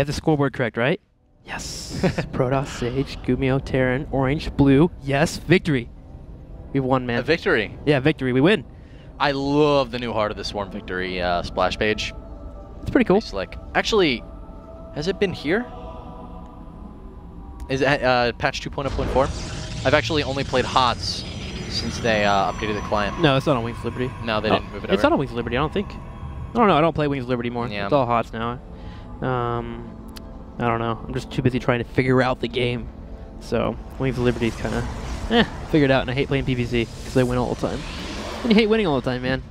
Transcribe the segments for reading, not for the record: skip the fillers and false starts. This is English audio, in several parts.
have the scoreboard correct, right? Yes. Protoss, Sage, Gumio, Terran, Orange, Blue. Yes, victory. We've won, man. A victory. Yeah, victory. We win. I love the new Heart of the Swarm victory splash page. It's pretty cool. Pretty slick. Actually, has it been here? Is it patch 2.0.4? I've actually only played HOTS since they updated the client. No, it's not on Wings of Liberty. No, they didn't move it over. It's not on Wings of Liberty, I don't think. I don't know. I don't play Wings of Liberty more. Yeah. It's all HOTS now. I don't know. I'm just too busy trying to figure out the game. So, Wings of Liberty's kind of, figured out, and I hate playing PvC because I win all the time. And you hate winning all the time, man.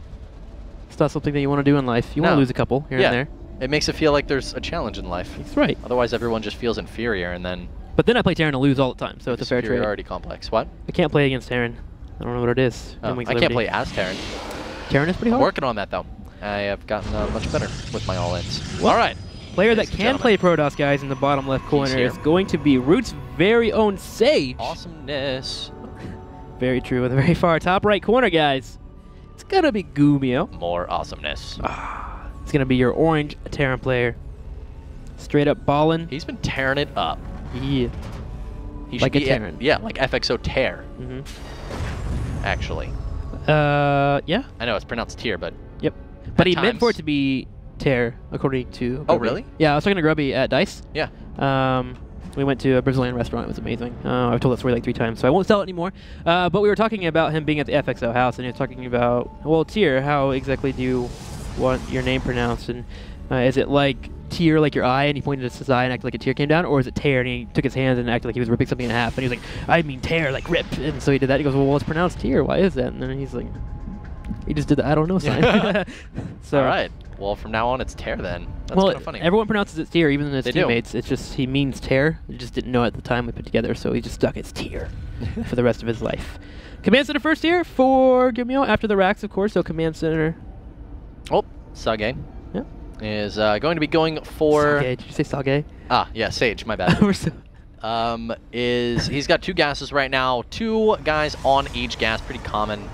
It's not something that you want to do in life. You want to lose a couple here and there. It makes it feel like there's a challenge in life. That's right. Otherwise, everyone just feels inferior, and then... But then I play Terran to lose all the time, so it's a fair trade. Superiority complex. What? I can't play against Terran. I don't know what it is. Oh, I can't play as Terran. Terran is pretty hard. I'm working on that, though. I have gotten much better with my all-ins. Well, all right. Player that can play Protoss, guys, in the bottom left corner is going to be Root's very own Sage. Awesomeness. Very true. In the very far top right corner, guys, it's going to be Gumio. More awesomeness. It's going to be your orange Terran player. Straight up ballin'. He's been tearing it up. Yeah. He like a Terran. Yeah, like FXO tear. Actually. Yeah. I know it's pronounced tier, but... Yep. But he meant for it to be tear, according to Grubby. Oh, really? Yeah, I was talking to Grubby at DICE. Yeah. We went to a Brazilian restaurant. It was amazing. I've told that story like 3 times, so I won't tell it anymore. But we were talking about him being at the FXO house, and he was talking about, well, tier, how exactly do you want your name pronounced? And is it like tear, like your eye, and he pointed at his eye and acted like a tear came down? Or is it tear, and he took his hands and acted like he was ripping something in half? And he was like, I mean tear, like rip. And so he did that. He goes, well, it's pronounced tear. Why is that? And then he's like, he just did the I don't know sign. So, all right. Well, from now on, it's tear then. That's kind of funny. Everyone pronounces it tear, even his They teammates. do. It's just he means tear. He just didn't know at the time we put together, so he just stuck his tear for the rest of his life. Command Center first here for Gumio after the racks, of course. So Command Center. Oh, Sage. Yeah. Is going to be going for... Sage. Did you say Sage? Ah, yeah, Sage. My bad. He's got 2 gases right now. 2 guys on each gas. Pretty common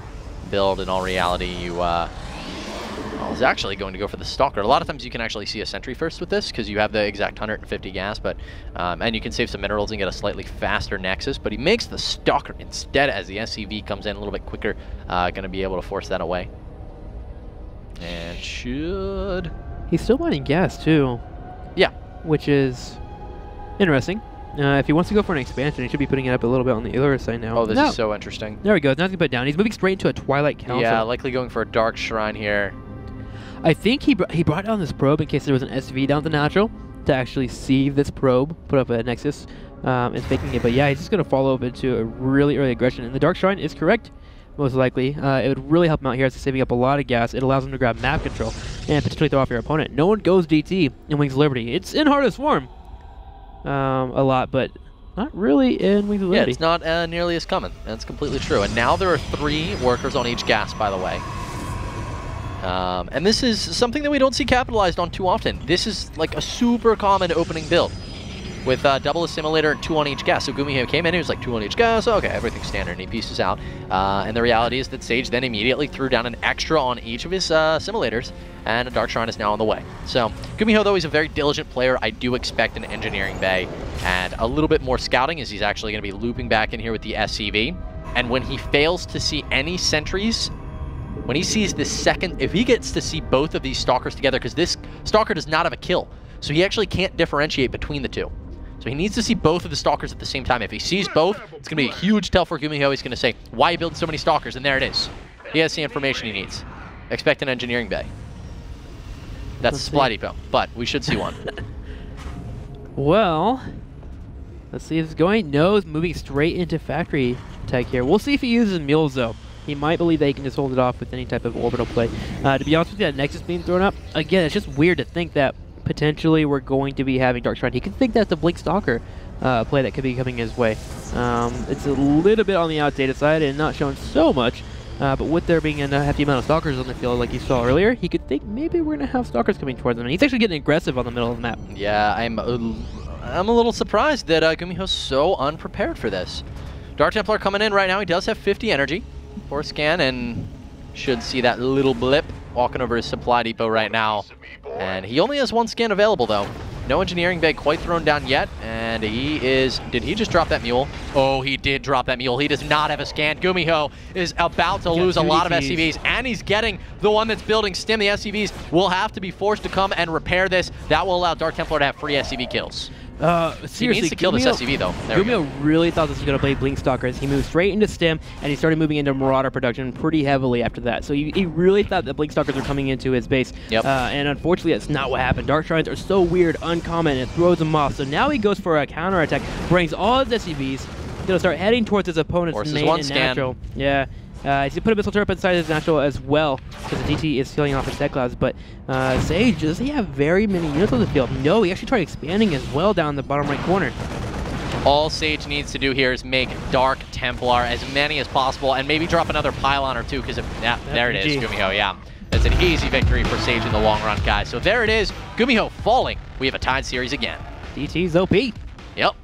build in all reality. You... I was actually going to go for the Stalker. A lot of times you can actually see a Sentry first with this because you have the exact 150 gas, but and you can save some minerals and get a slightly faster Nexus, but he makes the Stalker instead as the SCV comes in a little bit quicker, going to be able to force that away. And should... He's still mining gas, too. Yeah. Which is interesting. If he wants to go for an expansion, he should be putting it up a little bit on the other side now. Oh, this is so interesting. There we go. Now he's going to put it down. He's moving straight into a Twilight Council. Yeah, likely going for a Dark Shrine here. I think he brought down this probe in case there was an SV down the natural to actually see this probe, put up a Nexus, and faking it. But yeah, he's just going to follow up into a really early aggression. And the Dark Shrine is correct, most likely. It would really help him out here as he's saving up a lot of gas. It allows him to grab map control and potentially throw off your opponent. No one goes DT in Wings of Liberty. It's in Heart of Swarm a lot, but not really in Wings of Liberty. Yeah, it's not nearly as common. That's completely true. And now there are 3 workers on each gas, by the way. And this is something that we don't see capitalized on too often. This is like a super common opening build with double assimilator and 2 on each gas. So Gumio came in, he was like 2 on each gas. Okay, everything's standard, and he pieces out. And the reality is that Sage then immediately threw down an extra on each of his assimilators, and a Dark Shrine is now on the way. So Gumio, though, he's a very diligent player. I do expect an engineering bay and a little bit more scouting, as he's actually going to be looping back in here with the SCV. And when he fails to see any sentries, when he sees this second, if he gets to see both of these Stalkers together, because this Stalker does not have a kill, so he actually can't differentiate between the 2. So he needs to see both of the Stalkers at the same time. If he sees both, it's going to be a huge tell for Gumio. He's going to say, why build so many Stalkers? And there it is. He has the information he needs. Expect an engineering bay. That's a supply depot, but we should see one. Well, let's see if it's going. No, it's moving straight into factory tech here. We'll see if he uses mules, though. He might believe that he can just hold it off with any type of orbital play. To be honest with you, that Nexus being thrown up, again, it's just weird to think that potentially we're going to be having Dark Shrine. He could think that's the Blink Stalker play that could be coming his way. It's a little bit on the outdated side and not showing so much, but with there being a hefty amount of Stalkers on the field like you saw earlier, he could think maybe we're going to have Stalkers coming towards him. And he's actually getting aggressive on the middle of the map. Yeah, I'm a little surprised that Gumio's so unprepared for this. Dark Templar coming in right now. He does have 50 energy for a scan and should see that little blip walking over his supply depot right now. And he only has 1 scan available, though. No engineering bay quite thrown down yet, and he is... Did he just drop that mule? Oh, he did drop that mule. He does not have a scan. Gumiho is about to lose a lot of SCVs, and he's getting the one that's building stim. The SCVs will have to be forced to come and repair this. That will allow Dark Templar to have free SCV kills. Seriously, he needs to kill this SCV, though. Gumiho really thought this was going to play Blink Stalkers. He moved straight into Stim, and he started moving into Marauder production pretty heavily after that. So he really thought that Blink Stalkers were coming into his base. Yep. And unfortunately, that's not what happened. Dark Shrines are so weird, uncommon, and it throws him off. So now he goes for a counterattack, brings all his SCVs, going to start heading towards his opponent's main and natural. Yeah. He's put a missile turret inside his natural as well, because the DT is sealing off his deck clouds. But Sage, does he have very many units on the field? No, he actually tried expanding as well down the bottom right corner. All Sage needs to do here is make Dark Templar as many as possible, and maybe drop another pylon or two, because there it is, Gumiho, yeah. It's an easy victory for Sage in the long run, guys. So there it is, Gumiho falling. We have a tied series again. DT's OP. Yep.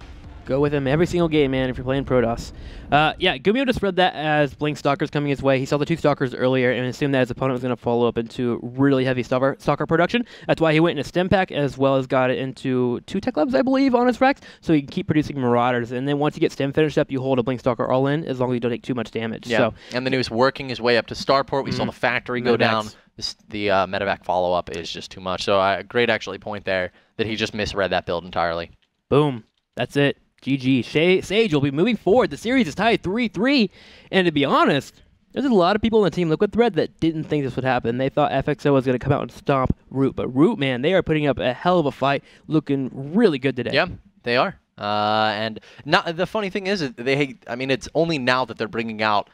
Go with him every single game, man, if you're playing Protoss. Yeah, Gumiho just read that as Blink Stalkers coming his way. He saw the 2 Stalkers earlier and assumed that his opponent was going to follow up into really heavy Stalker production. That's why he went into Stim Pack, as well as got it into 2 Tech Labs, I believe, on his racks, so he can keep producing Marauders. And then once you get Stim finished up, you hold a Blink Stalker all in, as long as you don't take too much damage. Yeah, so, and then he was working his way up to Starport. We saw the factory go down. The medevac follow-up is just too much. So great, actually, point there that he just misread that build entirely. Boom. That's it. GG. Sage will be moving forward. The series is tied 3-3. And to be honest, there's a lot of people in the Team Liquid thread that didn't think this would happen. They thought FXO was going to come out and stomp Root. But Root, man, they are putting up a hell of a fight, looking really good today. Yeah, they are. And the funny thing is, it's only now that they're bringing out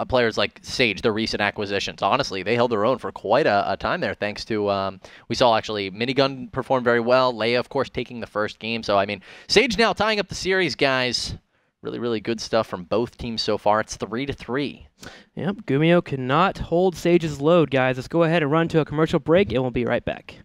players like Sage, the recent acquisitions. Honestly, they held their own for quite a time there, thanks to, we saw actually Minigun perform very well. Leia, of course, taking the first game. So, I mean, Sage now tying up the series, guys. Really, really good stuff from both teams so far. It's 3-3. Yep, Gumiho cannot hold Sage's load, guys. Let's go ahead and run to a commercial break, and we'll be right back.